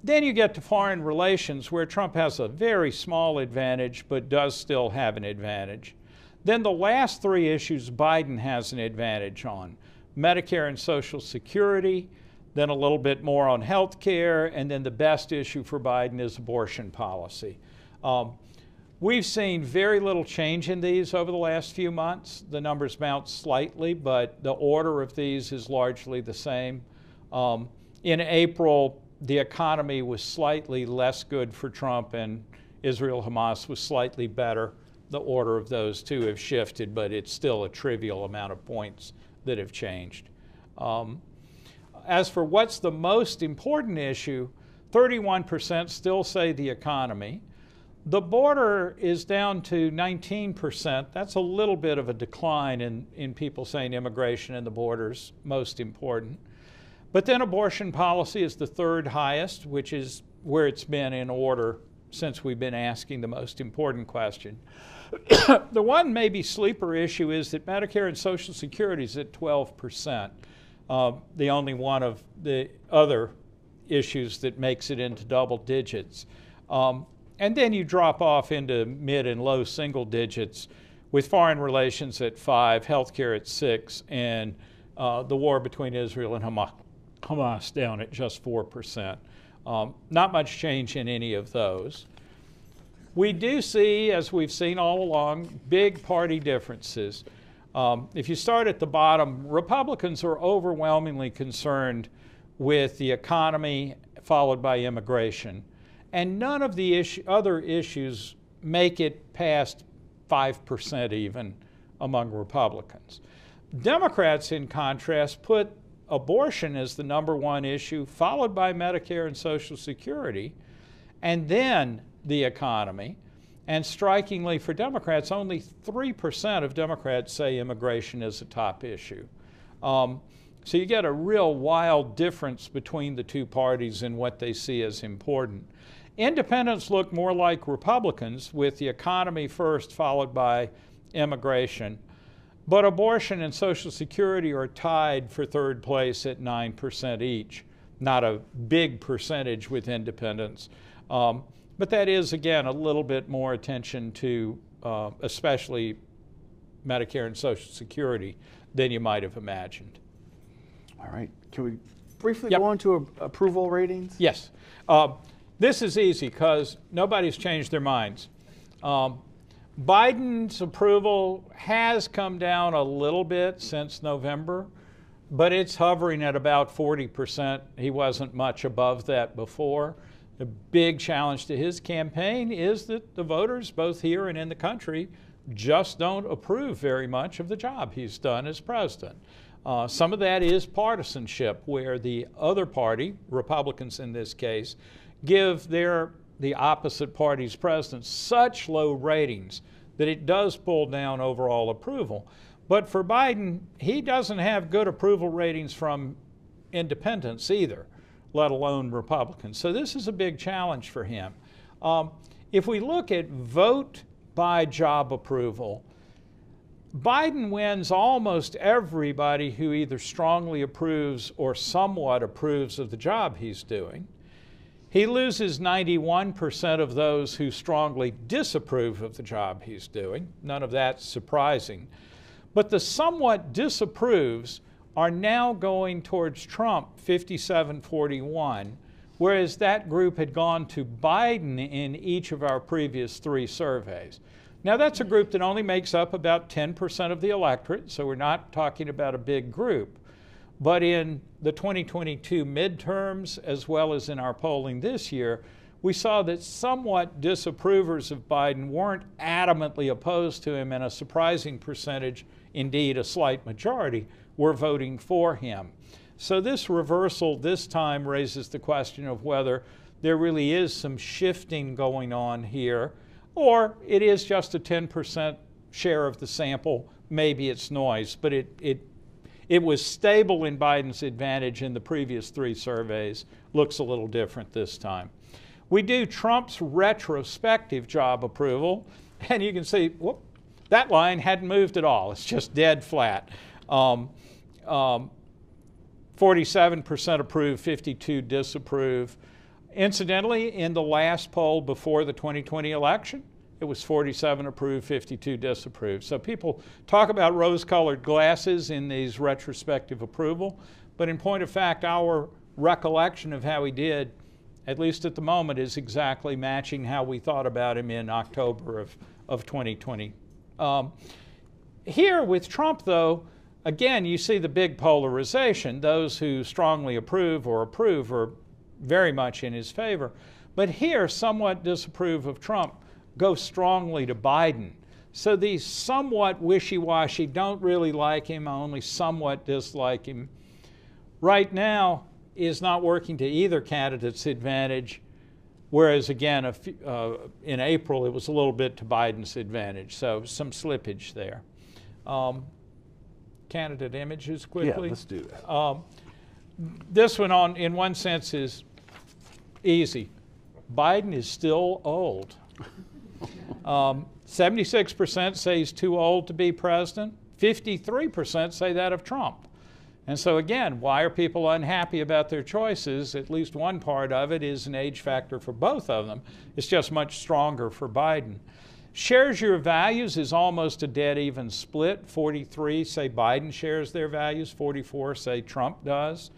Then you get to foreign relations, where Trump has a very small advantage but does still have an advantage. Then the last 3 issues Biden has an advantage on: Medicare and Social Security, then a little bit more on health care, and then the best issue for Biden is abortion policy. We've seen very little change in these over the last few months. The numbers bounce slightly, but the order of these is largely the same. In April, the economy was slightly less good for Trump and Israel-Hamas was slightly better. The order of those two have shifted, but it's still a trivial amount of points that have changed. As for what's the most important issue, 31% still say the economy. The border is down to 19%. That's a little bit of a decline in people saying immigration and the border's most important. But then abortion policy is the third highest, which is where it's been in order since we've been asking the most important question. The one maybe sleeper issue is that Medicare and Social Security is at 12%, the only one of the other issues that makes it into double digits. And then you drop off into mid and low single digits with foreign relations at 5, healthcare at 6, and the war between Israel and Hamas down at just 4%. Not much change in any of those. We do see, as we've seen all along, big party differences. If you start at the bottom, Republicans are overwhelmingly concerned with the economy followed by immigration. And none of the other issues make it past 5% even among Republicans. Democrats, in contrast, put abortion as the #1 issue, followed by Medicare and Social Security, and then the economy. And strikingly for Democrats, only 3% of Democrats say immigration is a top issue. So you get a real wild difference between the two parties in what they see as important. Independents look more like Republicans, with the economy first, followed by immigration. But abortion and Social Security are tied for third place at 9% each. Not a big percentage with independents. But that is, again, a little bit more attention to especially Medicare and Social Security than you might have imagined.
All right. Can we briefly go on to approval ratings?
Yes. This is easy because nobody's changed their minds. Biden's approval has come down a little bit since November, but it's hovering at about 40%. He wasn't much above that before. The big challenge to his campaign is that the voters, both here and in the country, just don't approve very much of the job he's done as president. Some of that is partisanship, where the other party, Republicans in this case, give the opposite party's president such low ratings that it does pull down overall approval. But for Biden, he doesn't have good approval ratings from independents either, let alone Republicans. So this is a big challenge for him. If we look at vote by job approval, Biden wins almost everybody who either strongly approves or somewhat approves of the job he's doing. He loses 91% of those who strongly disapprove of the job he's doing. None of that's surprising. But the somewhat disapproves are now going towards Trump, 57-41, whereas that group had gone to Biden in each of our previous 3 surveys. Now that's a group that only makes up about 10% of the electorate, so we're not talking about a big group. But in the 2022 midterms, as well as in our polling this year, we saw that somewhat disapprovers of Biden weren't adamantly opposed to him, and a surprising percentage, indeed a slight majority, were voting for him. So this reversal this time raises the question of whether there really is some shifting going on here, or it is just a 10% share of the sample. Maybe it's noise, but it was stable in Biden's advantage in the previous 3 surveys. Looks a little different this time. We do Trump's retrospective job approval, and you can see, whoop, that line hadn't moved at all. It's just dead flat. 47% approve, 52 disapprove. Incidentally, in the last poll before the 2020 election, it was 47 approve, 52 disapprove. So people talk about rose-colored glasses in these retrospective approval, but in point of fact, our recollection of how he did, at least at the moment, is exactly matching how we thought about him in October of 2020. Here with Trump, though, again, you see the big polarization. Those who strongly approve or approve are very much in his favor. But here, somewhat disapprove of Trump, go strongly to Biden. So these somewhat wishy-washy, don't really like him, only somewhat dislike him, right now is not working to either candidate's advantage, whereas again, in April, it was a little bit to Biden's advantage. So some slippage there. Candidate images quickly.
Yeah, let's do that.
This one, in one sense, is easy. Biden is still old. 76% say he's too old to be president. 53% say that of Trump. And so again, why are people unhappy about their choices? At least one part of it is an age factor for both of them. It's just much stronger for Biden. Shares your values is almost a dead even split. 43 say Biden shares their values. 44 say Trump does.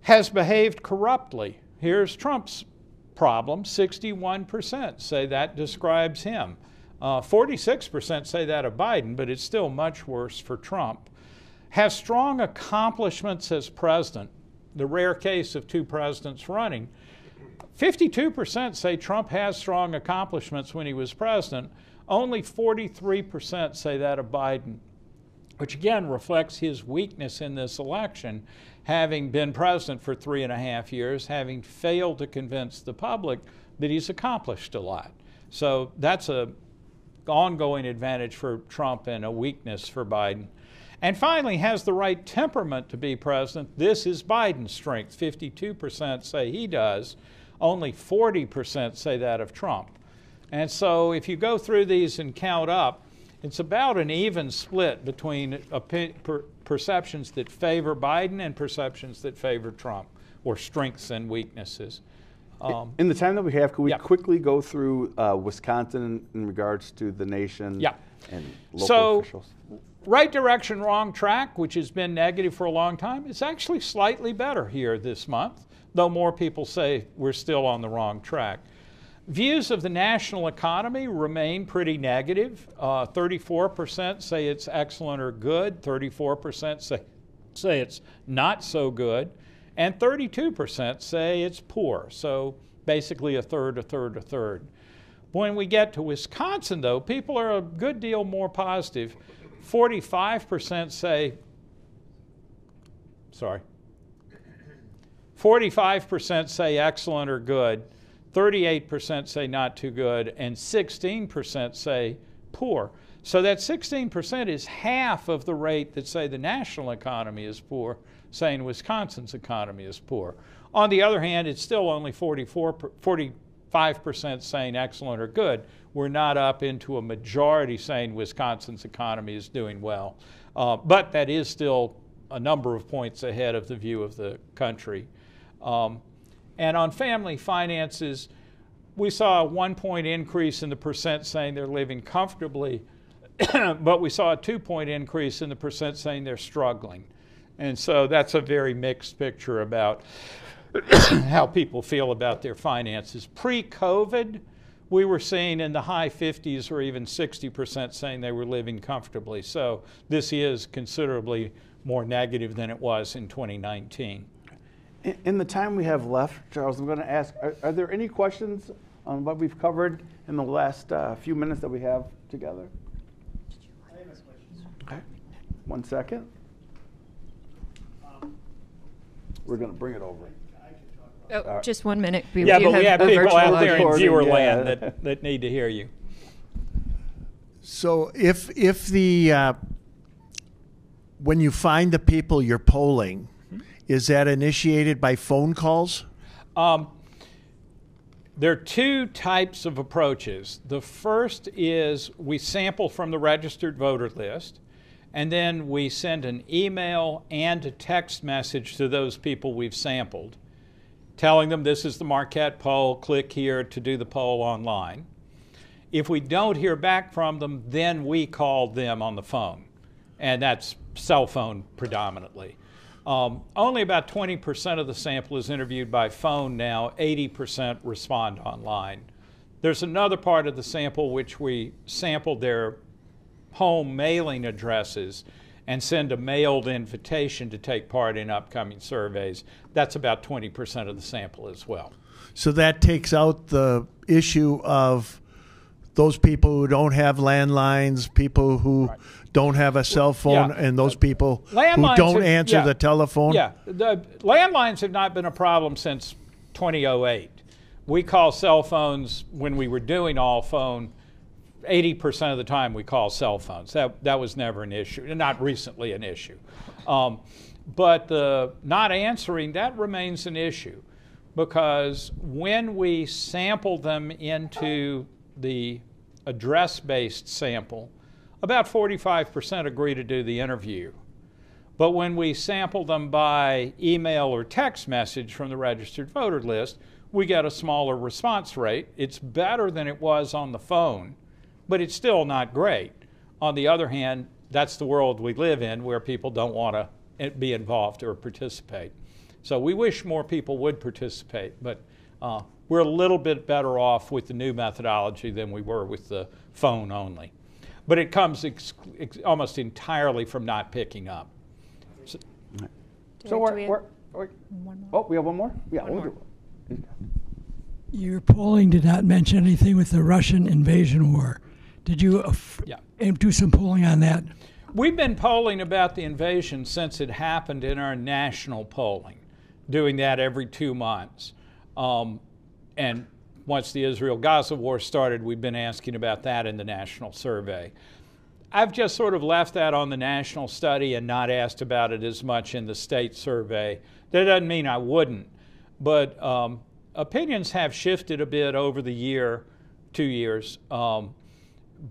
Has behaved corruptly. Here's Trump's problem. 61% say that describes him. 46% say that of Biden, but it's still much worse for Trump. Has strong accomplishments as president, the rare case of two presidents running. 52% say Trump has strong accomplishments when he was president. Only 43% say that of Biden, which again reflects his weakness in this election, having been president for 3.5 years, having failed to convince the public that he's accomplished a lot. So that's an ongoing advantage for Trump and a weakness for Biden. And finally, has the right temperament to be president. This is Biden's strength. 52% say he does. Only 40% say that of Trump. And so if you go through these and count up, it's about an even split between perceptions that favor Biden and perceptions that favor Trump, or strengths and weaknesses.
In the time that we have, could we quickly go through Wisconsin in regards to the nation and local officials?
Right direction, wrong track, which has been negative for a long time, it's actually slightly better here this month, though more people say we're still on the wrong track. Views of the national economy remain pretty negative. 34% say it's excellent or good. 34% say it's not so good. And 32% say it's poor. So basically a third, a third, a third. When we get to Wisconsin, though, people are a good deal more positive. 45% say, 45% say excellent or good. 38% say not too good, and 16% say poor. So that 16% is half of the rate that say the national economy is poor, saying Wisconsin's economy is poor. On the other hand, it's still only 45% saying excellent or good. We're not up into a majority saying Wisconsin's economy is doing well. But that is still a number of points ahead of the view of the country. And on family finances, we saw a 1 point increase in the percent saying they're living comfortably, but we saw a 2 point increase in the percent saying they're struggling. And so that's a very mixed picture about how people feel about their finances. Pre-COVID, we were seeing in the high 50s or even 60% saying they were living comfortably. So this is considerably more negative than it was in 2019.
In the time we have left, Charles, I'm going to ask, are there any questions on what we've covered in the last few minutes that we have together?
I have a question.
Okay. 1 second. We're going to bring it over.
Oh, just 1 minute.
Yeah, but we have people out there in viewer
yeah.
land that need to hear you.
So if the when you find the people you're polling, is that initiated by phone calls?
There are two types of approaches. The first is we sample from the registered voter list, and then we send an email and a text message to those people we've sampled, telling them this is the Marquette poll, click here to do the poll online. If we don't hear back from them, then we call them on the phone, and that's cell phone predominantly. Only about 20% of the sample is interviewed by phone now, 80% respond online. There's another part of the sample which we sampled their home mailing addresses, and send a mailed invitation to take part in upcoming surveys, that's about 20% of the sample as well.
So that takes out the issue of those people who don't have landlines, people who don't have a cell phone, and those people who don't answer the telephone?
Yeah, the landlines have not been a problem since 2008. We call cell phones, when we were doing all phone, 80% of the time we call cell phones. That was never an issue, not recently an issue. But the not answering, that remains an issue, because when we sample them into the address-based sample, about 45% agree to do the interview. But when we sample them by email or text message from the registered voter list, we get a smaller response rate. It's better than it was on the phone, but it's still not great. On the other hand, that's the world we live in, where people don't want to be involved or participate. So we wish more people would participate, but we're a little bit better off with the new methodology than we were with the phone only. But it comes almost entirely from not picking up.
So we have one more? Yeah,
one more.
Your polling did not mention anything with the Russian invasion war. Did you do some polling on that?
We've been polling about the invasion since it happened in our national polling, doing that every 2 months. And once the Israel-Gaza war started, we've been asking about that in the national survey. I've just sort of left that on the national study and not asked about it as much in the state survey. That doesn't mean I wouldn't, but opinions have shifted a bit over the 2 years,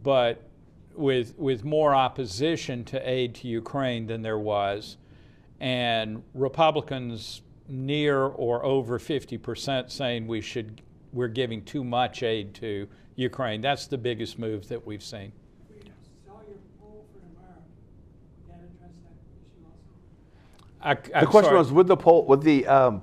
but with more opposition to aid to Ukraine than there was, and Republicans near or over 50% saying we're giving too much aid to Ukraine. That's the biggest move that we've seen.
We saw your poll for tomorrow. That address that issue also?
The question was, would the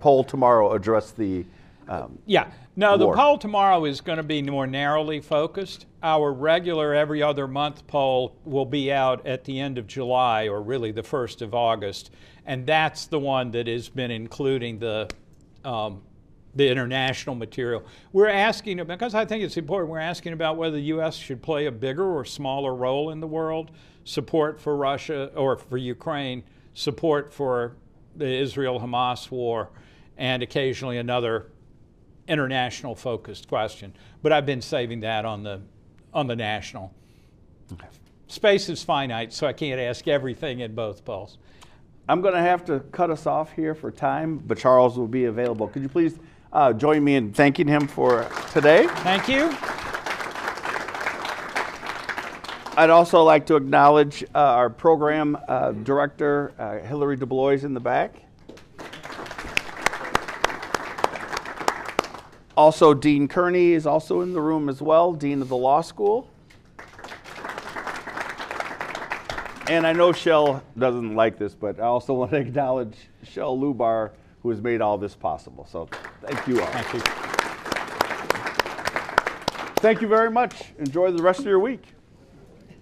poll tomorrow address the?
The poll tomorrow is going to be more narrowly focused. Our regular every other month poll will be out at the end of July, or really the 1st of August, and that's the one that has been including the international material. We're asking, because I think it's important, we're asking about whether the U.S. should play a bigger or smaller role in the world, support for Russia or for Ukraine, support for the Israel-Hamas war, and occasionally another international focused question. But I've been saving that on the national. Okay. Space is finite, so I can't ask everything in both polls.
I'm going to have to cut us off here for time, but Charles will be available. Could you please join me in thanking him for today?
Thank you.
I'd also like to acknowledge our program director, Hillary DuBois, in the back. Also, Dean Kearney is also in the room as well, Dean of the Law School. And I know Shell doesn't like this, but I also want to acknowledge Shell Lubar, who has made all this possible. So thank you all.
Thank you.
Thank you very much. Enjoy the rest of your week.